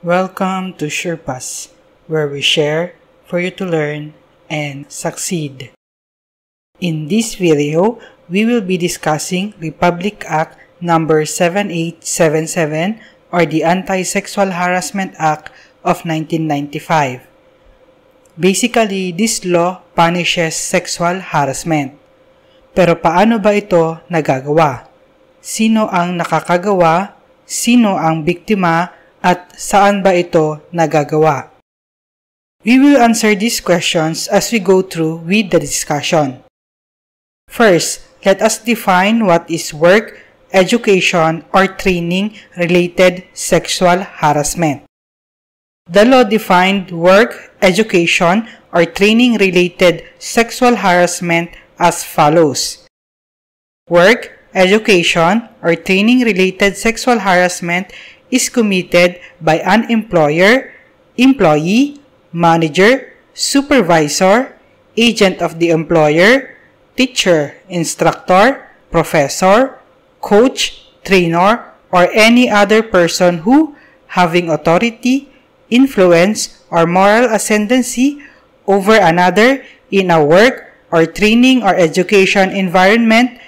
Welcome to Sherpas, where we share for you to learn and succeed. In this video, we will be discussing Republic Act number 7877 or the Anti-Sexual Harassment Act of 1995. Basically, this law punishes sexual harassment. Pero paano ba ito nagagawa? Sino ang nakakagawa? Sino ang biktima? At saan ba ito nagagawa? We will answer these questions as we go through with the discussion. First, let us define what is work, education, or training-related sexual harassment. The law defined work, education, or training-related sexual harassment as follows. Work, education, or training-related sexual harassment is committed by an employer, employee, manager, supervisor, agent of the employer, teacher, instructor, professor, coach, trainer, or any other person who, having authority, influence, or moral ascendancy over another in a work or training or education environment,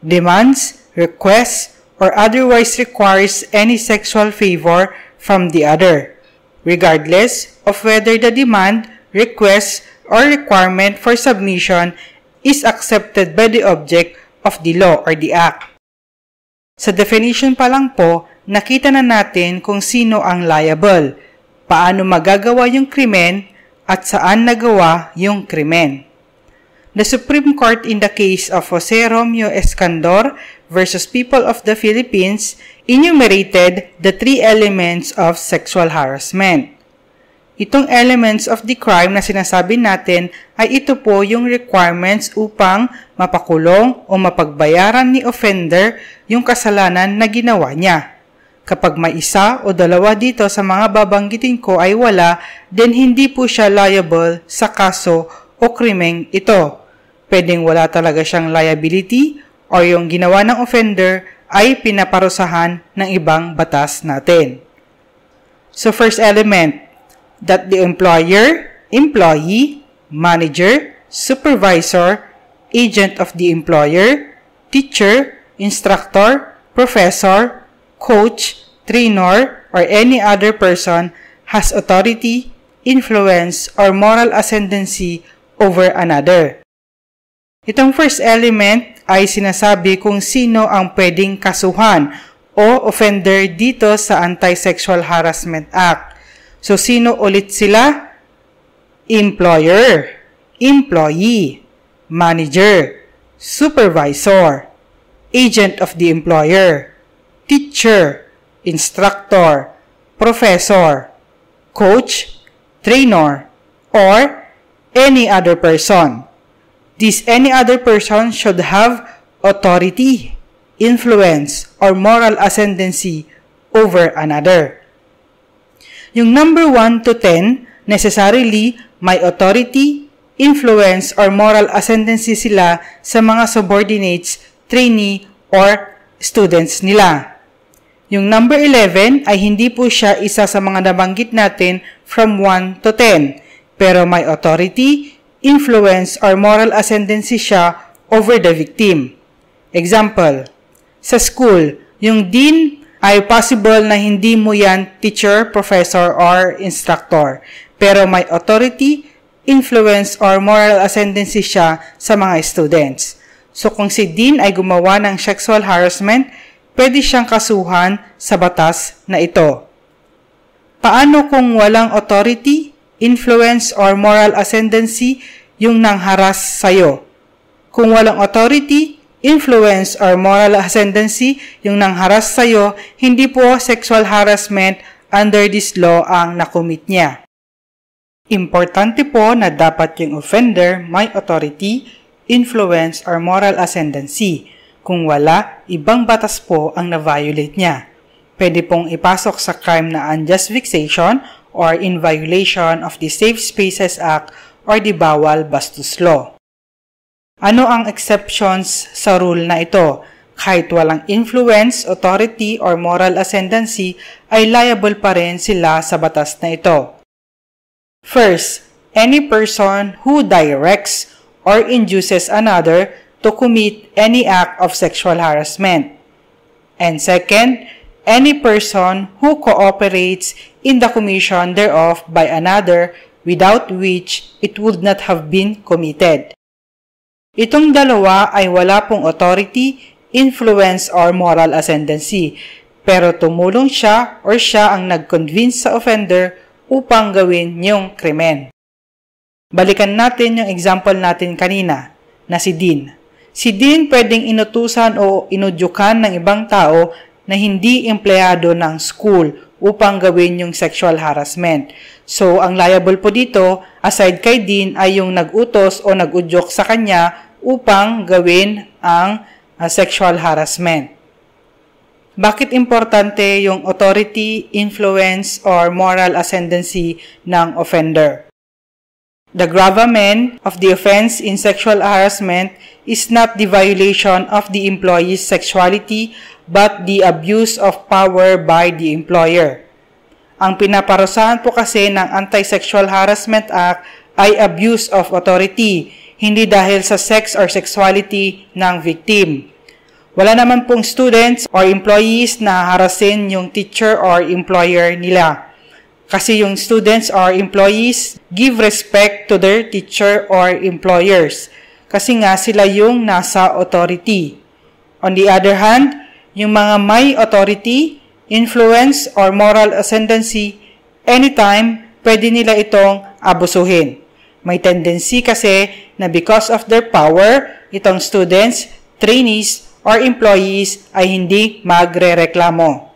demands, requests, or otherwise requires any sexual favor from the other, regardless of whether the demand, request, or requirement for submission is accepted by the object of the law or the act. Sa definition pa lang po, nakita na natin kung sino ang liable, paano magagawa yung krimen, at saan nagawa yung krimen. The Supreme Court in the case of Jose Romeo Escandor versus People of the Philippines enumerated the three elements of sexual harassment. Itong elements of the crime na sinasabi natin ay ito po yung requirements upang mapakulong o mapagbayaran ni offender yung kasalanan na ginawa niya. Kapag may isa o dalawa dito sa mga babanggitin ko ay wala, then hindi po siya liable sa kaso o krimeng ito. Pwedeng wala talaga siyang liability o yung ginawa ng offender ay pinaparusahan ng ibang batas natin. So first element, that the employer, employee, manager, supervisor, agent of the employer, teacher, instructor, professor, coach, trainer, or any other person has authority, influence, or moral ascendancy over another. Itong first element ay sinasabi kung sino ang pwedeng kasuhan o offender dito sa Anti-Sexual Harassment Act. So, sino ulit sila? Employer, employee, manager, supervisor, agent of the employer, teacher, instructor, professor, coach, trainer, or any other person. This any other person should have authority, influence, or moral ascendancy over another. Yung number 1 to 10, necessarily may authority, influence, or moral ascendancy sila sa mga subordinates, trainee, or students nila. Yung number 11 ay hindi po siya isa sa mga nabanggit natin from 1 to 10, pero may authority, influence, or moral ascendancy siya over the victim. Example, sa school, yung dean ay possible na hindi mo yan teacher, professor, or instructor, pero may authority, influence, or moral ascendancy siya sa mga students. So kung si dean ay gumawa ng sexual harassment, pwede siyang kasuhan sa batas na ito. Paano kung walang authority, influence, or moral ascendancy yung nangharas sa'yo? Kung walang authority, influence, or moral ascendancy yung nangharas sa'yo, hindi po sexual harassment under this law ang nakumit niya. Importante po na dapat yung offender may authority, influence, or moral ascendancy. Kung wala, ibang batas po ang na-violate niya. Pwede pong ipasok sa crime na unjust vexation or in violation of the Safe Spaces Act or the Bawal Bastos Law. Ano ang exceptions sa rule na ito? kahit walang influence, authority, or moral ascendancy, ay liable pa rin sila sa batas na ito. First, any person who directs or induces another to commit any act of sexual harassment. And second, any person who cooperates in the commission thereof by another without which it would not have been committed. Itong dalawa ay wala pong authority, influence, or moral ascendancy, pero tumulong siya or siya ang nag-convince sa offender upang gawin yung krimen. Balikan natin yung example natin kanina na si Dean. Si Dean pwedeng inutusan o inudyukan ng ibang tao na hindi empleyado ng school upang gawin yung sexual harassment. So, ang liable po dito, aside kay Dean, ay yung nag-utos o nag-udyok sa kanya upang gawin ang sexual harassment. Bakit importante yung authority, influence, or moral ascendancy ng offender? The gravamen of the offense in sexual harassment is not the violation of the employee's sexuality but the abuse of power by the employer. Ang pinaparusahan po kasi ng Anti-Sexual Harassment Act ay abuse of authority, hindi dahil sa sex or sexuality ng victim. Wala naman pong students or employees na harasin yung teacher or employer nila. Kasi yung students or employees give respect to their teacher or employers. Kasi nga sila yung nasa authority. On the other hand, yung mga may authority, influence, or moral ascendancy, anytime, pwede nila itong abusuhin. May tendency kasi na because of their power, itong students, trainees, or employees ay hindi magre-reklamo.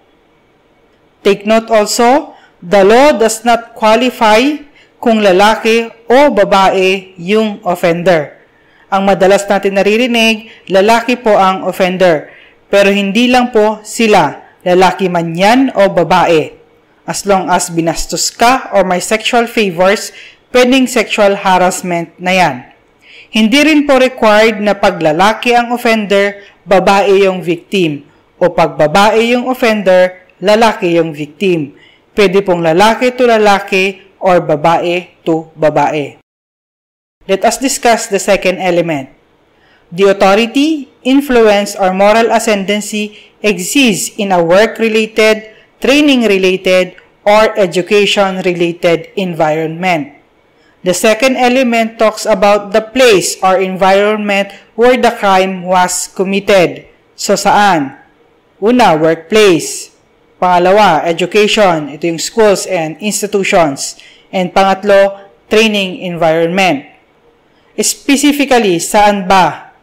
Take note also, the law does not qualify kung lalaki o babae yung offender. Ang madalas natin naririnig, lalaki po ang offender. Pero hindi lang po sila, lalaki man yan o babae. As long as binastos ka or may sexual favors, pwedeng sexual harassment na yan. Hindi rin po required na pag lalaki ang offender, babae yung victim. O pag babae yung offender, lalaki yung victim. Pwede pong lalaki to lalaki or babae to babae. Let us discuss the second element. The authority, influence, or moral ascendancy exists in a work-related, training-related, or education-related environment. The second element talks about the place or environment where the crime was committed. So, saan? Una, workplace. Pangalawa, education. Ito yung schools and institutions. And pangatlo, training environment. Specifically, saan ba?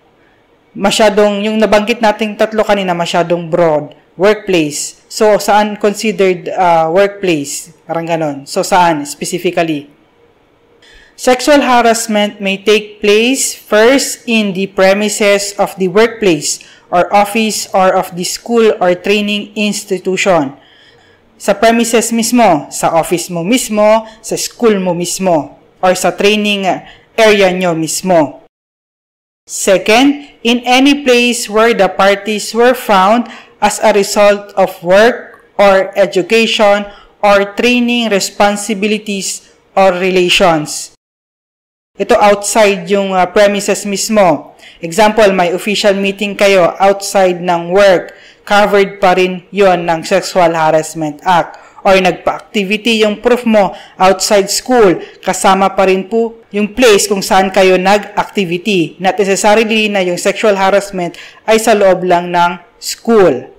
Masyadong, yung nabanggit nating tatlo kanina, masyadong broad. Workplace. So, saan considered workplace? Parang ganon. So, saan specifically? Sexual harassment may take place first in the premises of the workplace or office or of the school or training institution. Sa premises mismo, sa office mo mismo, sa school mo mismo, or sa training area nyo mismo. Second, in any place where the parties were found as a result of work or education or training responsibilities or relations. Ito outside yung premises mismo. Example, may official meeting kayo outside ng work, covered pa rin yon ng Sexual Harassment Act. Or nagpa-activity yung proof mo outside school, kasama pa rin po yung place kung saan kayo nag-activity. Not necessarily na yung sexual harassment ay sa loob lang ng school.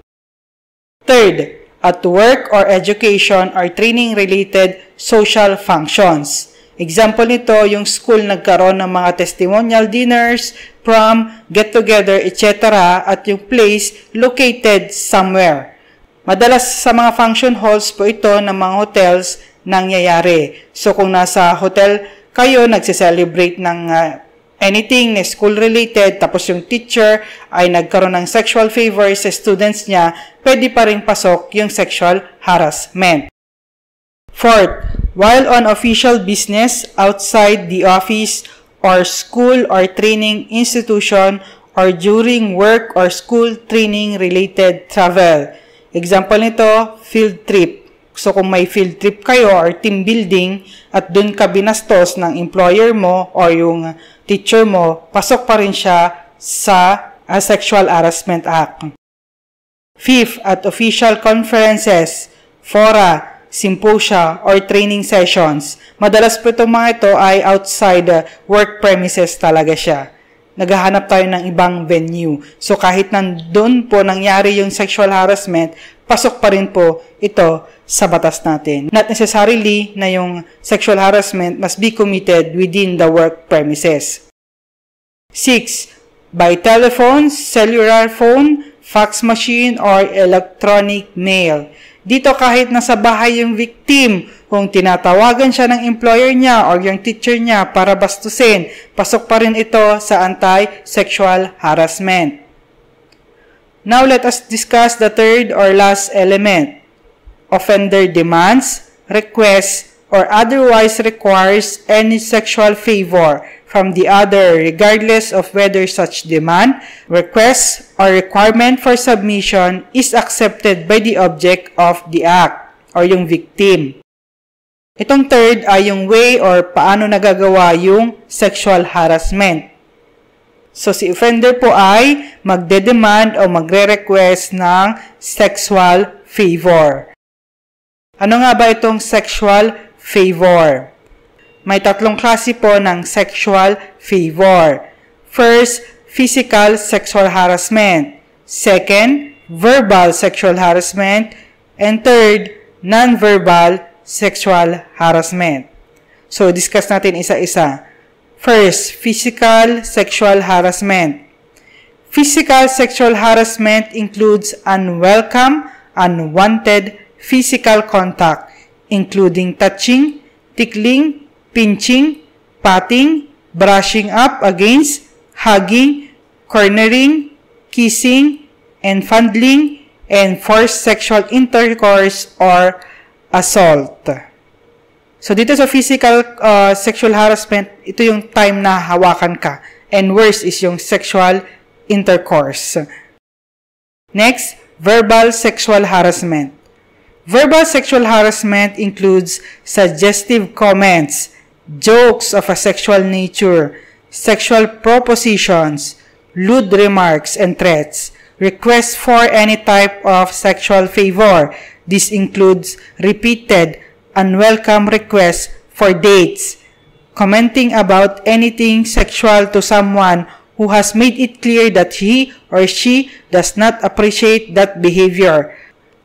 Third, at work or education or training-related social functions. Example nito, yung school nagkaroon ng mga testimonial dinners, prom, get-together, etc. at yung place located somewhere. Madalas sa mga function halls po ito ng mga hotels nangyayari. So kung nasa hotel kayo, nagse-celebrate ng anything na school-related, tapos yung teacher ay nagkaroon ng sexual favor sa students niya, pwede pa rin pasok yung sexual harassment. Fourth, while on official business outside the office or school or training institution or during work or school training-related travel. Example nito, field trip. So kung may field trip kayo or team building at dun ka binastos ng employer mo or yung teacher mo, pasok pa rin siya sa Sexual Harassment Act. Fifth, at official conferences, fora, symposia, or training sessions. Madalas po itong mga ito ay outside work premises talaga siya. Naghahanap tayo ng ibang venue. So kahit nandun po nangyari yung sexual harassment, pasok pa rin po ito sa batas natin. Not necessarily na yung sexual harassment must be committed within the work premises. 6. By telephone, cellular phone, fax machine, or electronic mail. Dito kahit nasa bahay yung victim, kung tinatawagan siya ng employer niya or yung teacher niya para bastusin, pasok pa rin ito sa anti-sexual harassment. Now let us discuss the third or last element. Offender demands, requests, or otherwise requires any sexual favor from the other regardless of whether such demand, request, or requirement for submission is accepted by the object of the act or yung victim. Itong third ay yung way or paano nagagawa yung sexual harassment. So si offender po ay magde-demand o magre-request ng sexual favor. Ano nga ba itong sexual favor? May tatlong klase po ng sexual favor. First, physical sexual harassment. Second, verbal sexual harassment. And third, non-verbal sexual harassment. So, discuss natin isa-isa. First, physical sexual harassment. Physical sexual harassment includes unwelcome, unwanted physical contact, including touching, tickling, pinching, patting, brushing up against, hugging, cornering, kissing, and fondling, and forced sexual intercourse or assault. So, dito sa physical sexual harassment, ito yung time na hawakan ka. And worse is yung sexual intercourse. Next, verbal sexual harassment. Verbal sexual harassment includes suggestive comments, jokes of a sexual nature, sexual propositions, lewd remarks and threats, requests for any type of sexual favor. This includes repeated, unwelcome requests for dates, commenting about anything sexual to someone who has made it clear that he or she does not appreciate that behavior,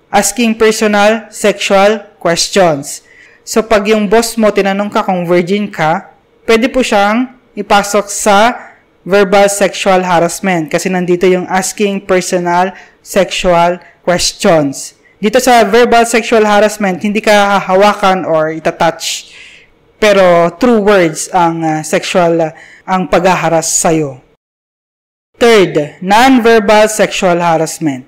asking personal sexual questions. So, pag yung boss mo, tinanong ka kung virgin ka, pwede po siyang ipasok sa verbal sexual harassment kasi nandito yung asking personal sexual questions. Dito sa verbal sexual harassment, hindi ka hahawakan or itatouch. Pero through words ang ang paghaharas sa'yo. Third, non-verbal sexual harassment.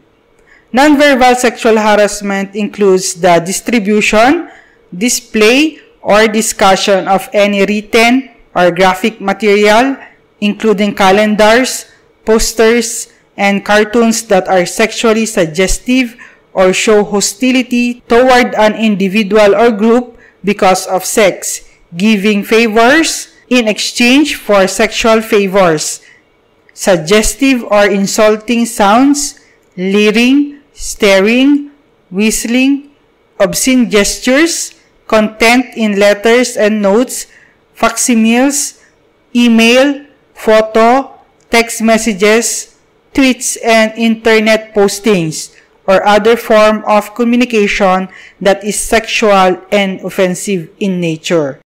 Non-verbal sexual harassment includes the distribution, display, or discussion of any written or graphic material, including calendars, posters, and cartoons that are sexually suggestive or show hostility toward an individual or group because of sex, giving favors in exchange for sexual favors, suggestive or insulting sounds, leering, staring, whistling, obscene gestures, content in letters and notes, facsimiles, email, photo, text messages, tweets, and internet postings, or other form of communication that is sexual and offensive in nature.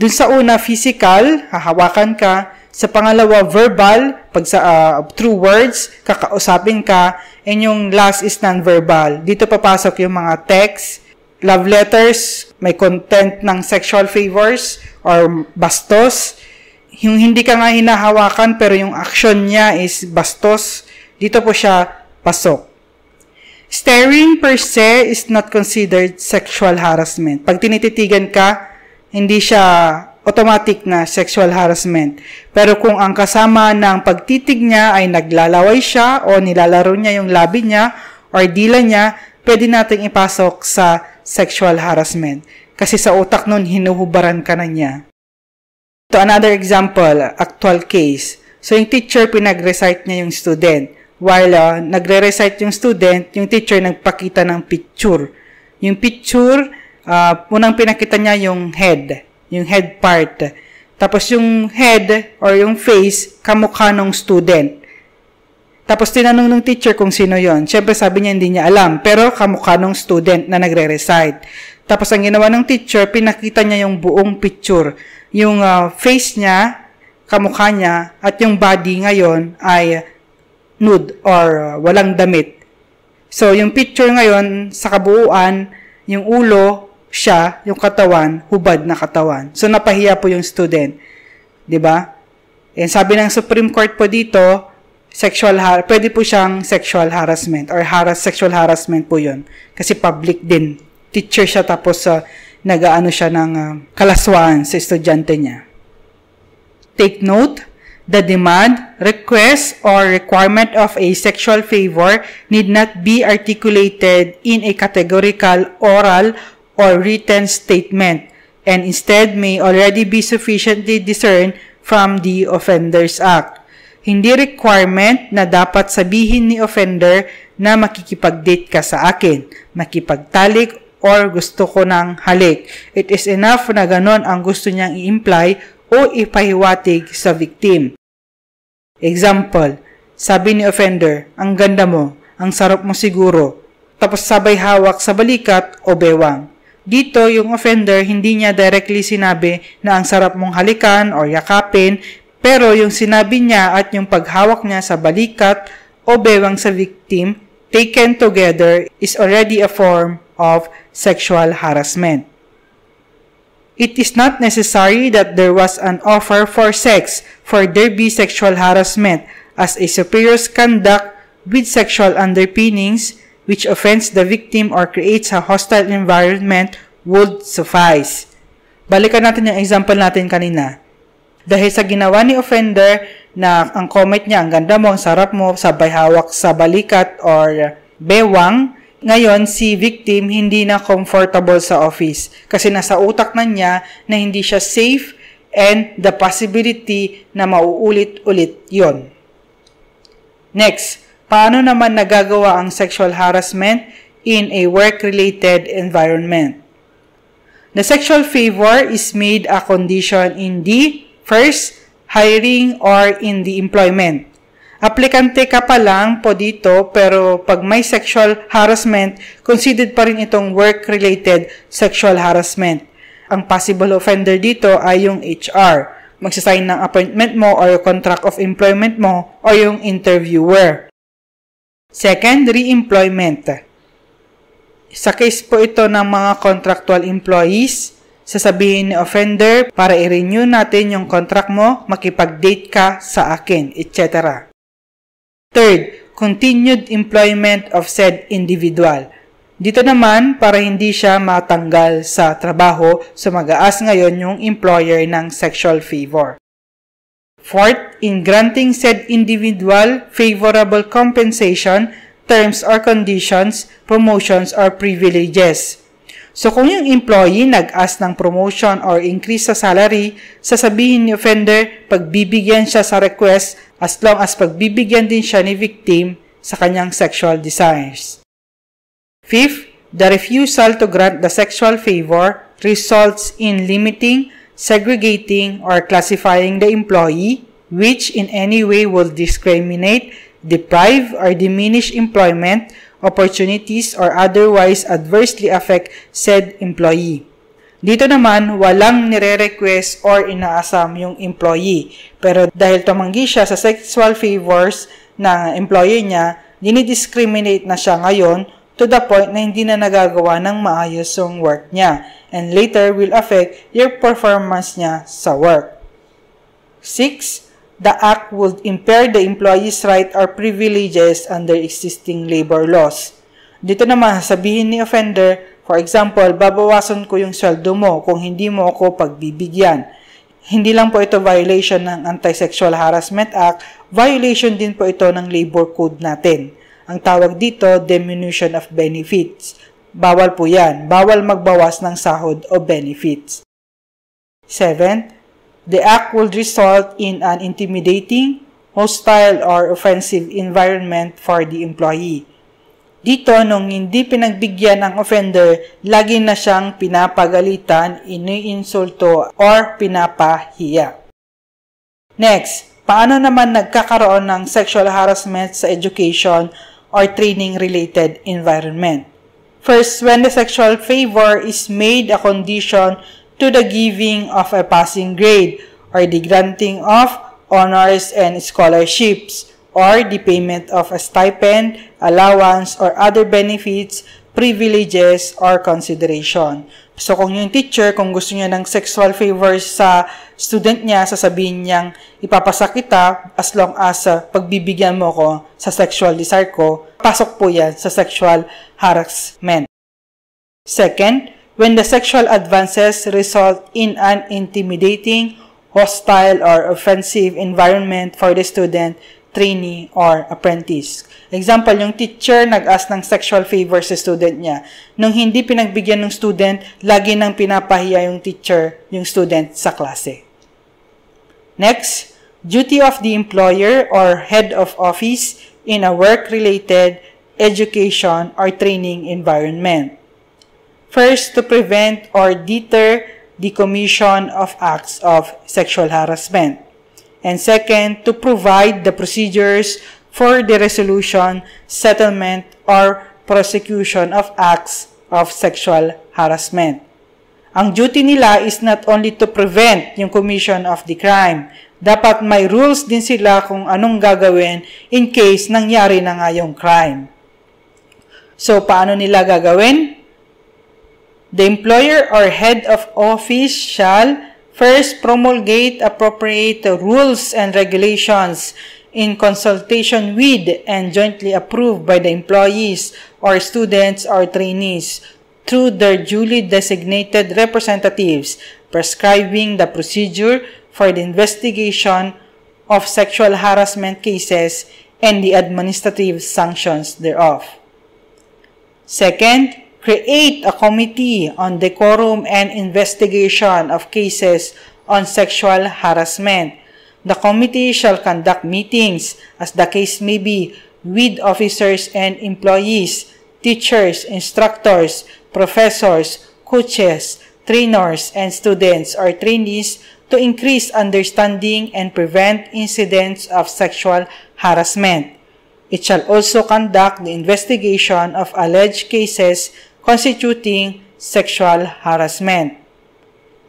Dun sa una, physical, hahawakan ka. Sa pangalawa, verbal, pag sa through words, kakausapin ka. And yung last is non-verbal. Dito papasok yung mga text, love letters, may content ng sexual favors or bastos. Yung hindi ka nga hinahawakan pero yung action niya is bastos, dito po siya pasok. Staring per se is not considered sexual harassment. Pag tinititigan ka, hindi siya automatic na sexual harassment. Pero kung ang kasama ng pagtitig niya ay naglalaway siya o nilalaro niya yung labi niya or dila niya, pwede nating ipasok sa sexual harassment. Kasi sa utak nun, hinuhubaran ka na niya. Ito, another example, actual case. So, yung teacher, pinag-recite niya yung student. While nagre-recite yung student, yung teacher nagpakita ng picture. Yung picture, unang pinakita niya yung head part. Tapos yung head or yung face, kamukha ng student. Tapos tinanong ng teacher kung sino yon. Siyempre sabi niya hindi niya alam, pero kamukha ng student na nagre-recite. Tapos ang ginawa ng teacher, pinakita niya yung buong picture. Yung face niya, kamukha niya, at yung body ngayon ay nude or walang damit. So yung picture ngayon, sa kabuuan, yung ulo, siya, yung katawan, hubad na katawan. So, napahiya po yung student. Diba? And sabi ng Supreme Court po dito, pwede po siyang sexual harassment or sexual harassment po yun. Kasi public din. Teacher siya tapos nag-aano siya ng kalaswaan sa estudyante niya. Take note, the demand, request, or requirement of a sexual favor need not be articulated in a categorical, oral, or written statement, and instead may already be sufficiently discerned from the Offenders Act. Hindi requirement na dapat sabihin ni offender na makikipag-date ka sa akin, makipagtalik, or gusto ko ng halik. It is enough na ganon ang gusto niyang i-imply o ipahiwatig sa victim. Example, sabi ni offender, ang ganda mo, ang sarap mo siguro, tapos sabay hawak sa balikat o bewang. Dito, yung offender, hindi niya directly sinabi na ang sarap mong halikan or yakapin, pero yung sinabi niya at yung paghawak niya sa balikat o bewang sa victim, taken together, is already a form of sexual harassment. It is not necessary that there was an offer for sex for there be sexual harassment, as a superior's conduct with sexual underpinnings which offends the victim or creates a hostile environment would suffice. Balikan natin yung example natin kanina. Dahil sa ginawa ni offender na ang comment niya, ang ganda mo, ang sarap mo, sabay hawak sa balikat or bewang, ngayon si victim hindi na comfortable sa office kasi nasa utak na niya na hindi siya safe and the possibility na mauulit-ulit yon. Next, paano naman nagagawa ang sexual harassment in a work-related environment? The sexual favor is made a condition in the first, hiring or in the employment. Aplikante ka pa lang po dito pero pag may sexual harassment, considered pa rin itong work-related sexual harassment. Ang possible offender dito ay yung HR. Magsasign ng appointment mo or yung contract of employment mo or yung interviewer. Second, re-employment. Sa case po ito ng mga contractual employees, sasabihin ni offender para i-renew natin yung contract mo, makipag-date ka sa akin, etc. Third, continued employment of said individual. Dito naman, para hindi siya matanggal sa trabaho, so mag-aas ngayon yung employer ng sexual favor. Fourth, in granting said individual favorable compensation, terms or conditions, promotions or privileges. So kung yung employee nag-ask ng promotion or increase sa salary, sasabihin ni offender, pagbibigyan siya sa request as long as pagbibigyan din siya ni victim sa kanyang sexual desires. Fifth, the refusal to grant the sexual favor results in limiting, segregating, or classifying the employee, which in any way will discriminate, deprive, or diminish employment opportunities or otherwise adversely affect said employee. Dito naman, walang nire-request or inaasam yung employee. Pero dahil tumanggi siya sa sexual favors ng employer niya, dinidiscriminate na siya ngayon to the point na hindi na nagagawa ng maayos yung work niya and later will affect your performance niya sa work. 6. The act would impair the employee's right or privileges under existing labor laws. Dito naman, sabihin ni offender, for example, babawasan ko yung sweldo mo kung hindi mo ako pagbibigyan. Hindi lang po ito violation ng Anti-Sexual Harassment Act, violation din po ito ng labor code natin. Ang tawag dito, diminution of benefits. Bawal po yan. Bawal magbawas ng sahod o benefits. 7. The act will result in an intimidating, hostile, or offensive environment for the employee. Dito, nung hindi pinagbigyan ng offender, lagi na siyang pinapagalitan, iniinsulto, or pinapahiya. Next, paano naman nagkakaroon ng sexual harassment sa education or training-related environment? First, when the sexual favor is made a condition to the giving of a passing grade or the granting of honors and scholarships, or the payment of a stipend, allowance, or other benefits, privileges, or consideration. So, kung yung teacher, kung gusto niya ng sexual favors sa student niya, sasabihin niyang ipapasa kita as long as pagbibigyan mo ko sa sexual desire ko, pasok po yan sa sexual harassment. Second, when the sexual advances result in an intimidating, hostile, or offensive environment for the student, trainee, or apprentice. Example, yung teacher nag-ask ng sexual favor sa student niya. Nung hindi pinagbigyan ng student, lagi nang pinapahiya yung teacher, yung student sa klase. Next, duty of the employer or head of office in a work-related education or training environment. First, to prevent or deter the commission of acts of sexual harassment. And second, to provide the procedures for the resolution, settlement, or prosecution of acts of sexual harassment. Ang duty nila is not only to prevent yung commission of the crime. Dapat may rules din sila kung anong gagawin in case nangyari na nga yung crime. So, paano nila gagawin? The employer or head of office shall first, promulgate appropriate rules and regulations in consultation with and jointly approved by the employees or students or trainees through their duly designated representatives, prescribing the procedure for the investigation of sexual harassment cases and the administrative sanctions thereof. Second, create a committee on decorum and investigation of cases on sexual harassment. The committee shall conduct meetings, as the case may be, with officers and employees, teachers, instructors, professors, coaches, trainers, and students or trainees to increase understanding and prevent incidents of sexual harassment. It shall also conduct the investigation of alleged cases constituting sexual harassment.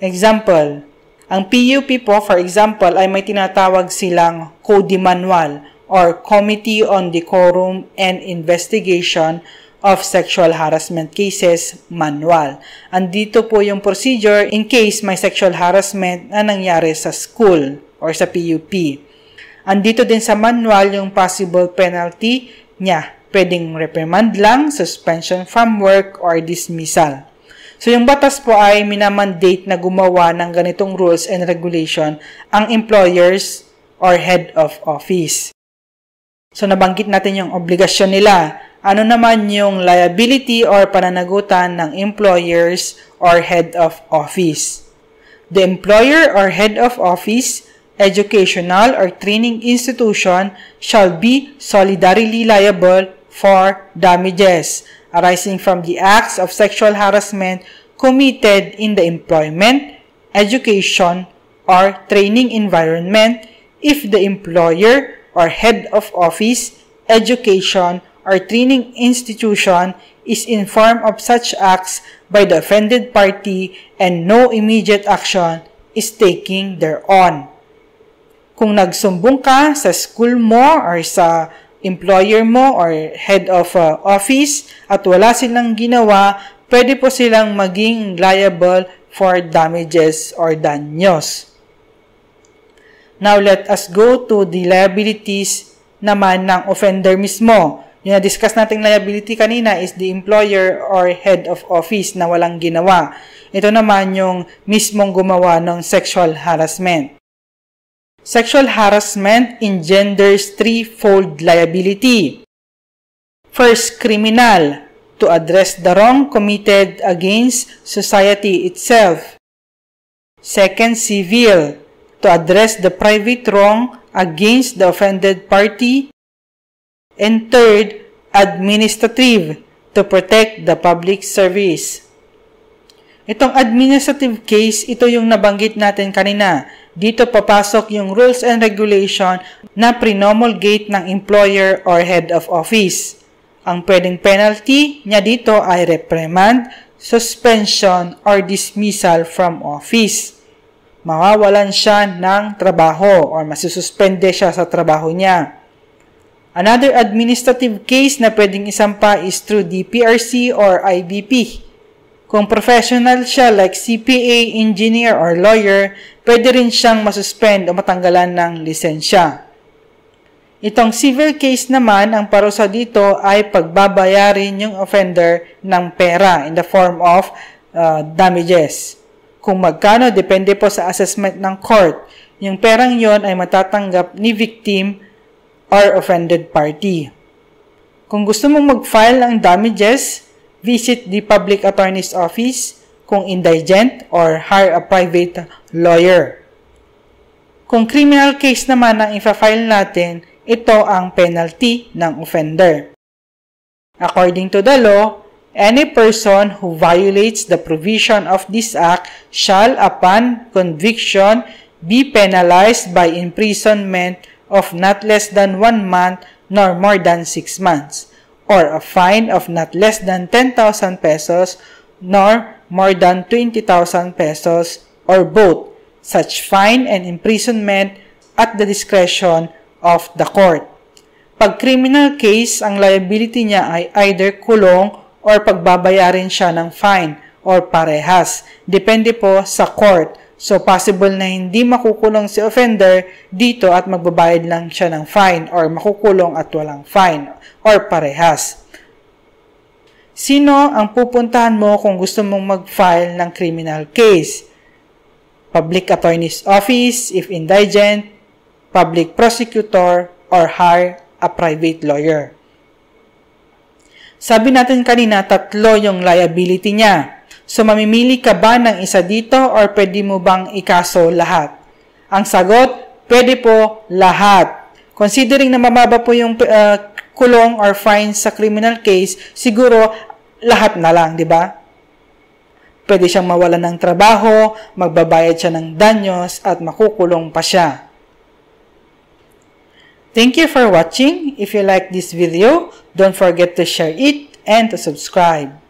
Example, ang PUP po, for example, ay may tinatawag silang CODI Manual or Committee on Decorum and Investigation of Sexual Harassment Cases Manual. Andito po yung procedure in case may sexual harassment na nangyari sa school or sa PUP. Andito din sa manual yung possible penalty niya. Pwedeng reprimand lang, suspension from work, or dismissal. So, yung batas po ay minamandate na gumawa ng ganitong rules and regulation ang employers or head of office. So, nabanggit natin yung obligasyon nila. Ano naman yung liability or pananagutan ng employers or head of office? The employer or head of office, educational or training institution shall be solidarily liable for damages arising from the acts of sexual harassment committed in the employment, education, or training environment if the employer or head of office, education, or training institution is informed of such acts by the offended party and no immediate action is taken thereon. Kung nagsumbong ka sa school mo or sa employer mo or head of office at wala silang ginawa, pwede po silang maging liable for damages or danyos. Now, let us go to the liabilities naman ng offender mismo. Yung na-discuss nating liability kanina is the employer or head of office na walang ginawa. Ito naman yung mismong gumawa ng sexual harassment. Sexual harassment engenders threefold liability. First, criminal, to address the wrong committed against society itself. Second, civil, to address the private wrong against the offended party. And third, administrative, to protect the public service. Itong administrative case, ito yung nabanggit natin kanina. Dito papasok yung rules and regulation na promulgate ng employer or head of office. Ang pwedeng penalty niya dito ay reprimand, suspension, or dismissal from office. Mawawalan siya ng trabaho or masususpende siya sa trabaho niya. Another administrative case na pwedeng isampa is through DPRC or IBP. Kung professional siya like CPA, engineer, or lawyer, pwede rin siyang masuspend o matanggalan ng lisensya. Itong civil case naman, ang parusa dito ay pagbabayarin yung offender ng pera in the form of damages. Kung magkano, depende po sa assessment ng court. Yung perang yon ay matatanggap ni victim or offended party. Kung gusto mong mag-file ng damages, visit the public attorney's office kung indigent or hire a private lawyer. Kung criminal case naman ang ifa-file natin, ito ang penalty ng offender. According to the law, any person who violates the provision of this act shall, upon conviction, be penalized by imprisonment of not less than 1 month nor more than 6 months, or a fine of not less than 10,000 pesos nor more than 20,000 pesos, or both. Such fine and imprisonment at the discretion of the court. Pag criminal case, ang liability niya ay either kulong or pagbabayarin siya ng fine or parehas. Depende po sa court. So, possible na hindi makukulong si offender dito at magbabayad lang siya ng fine or makukulong at walang fine or parehas. Sino ang pupuntahan mo kung gusto mong mag-file ng criminal case? Public Attorney's Office if indigent, public prosecutor, or hire a private lawyer. Sabi natin kanina, 3 yung liability niya. So, mamimili ka ba ng isa dito or pwede mo bang ikaso lahat? Ang sagot, pwede po lahat. Considering na mababa po yung kulong or fine sa criminal case, siguro lahat na lang, di ba? Pwede siyang mawalan ng trabaho, magbabayad siya ng danyos, at makukulong pa siya. Thank you for watching. If you like this video, don't forget to share it and to subscribe.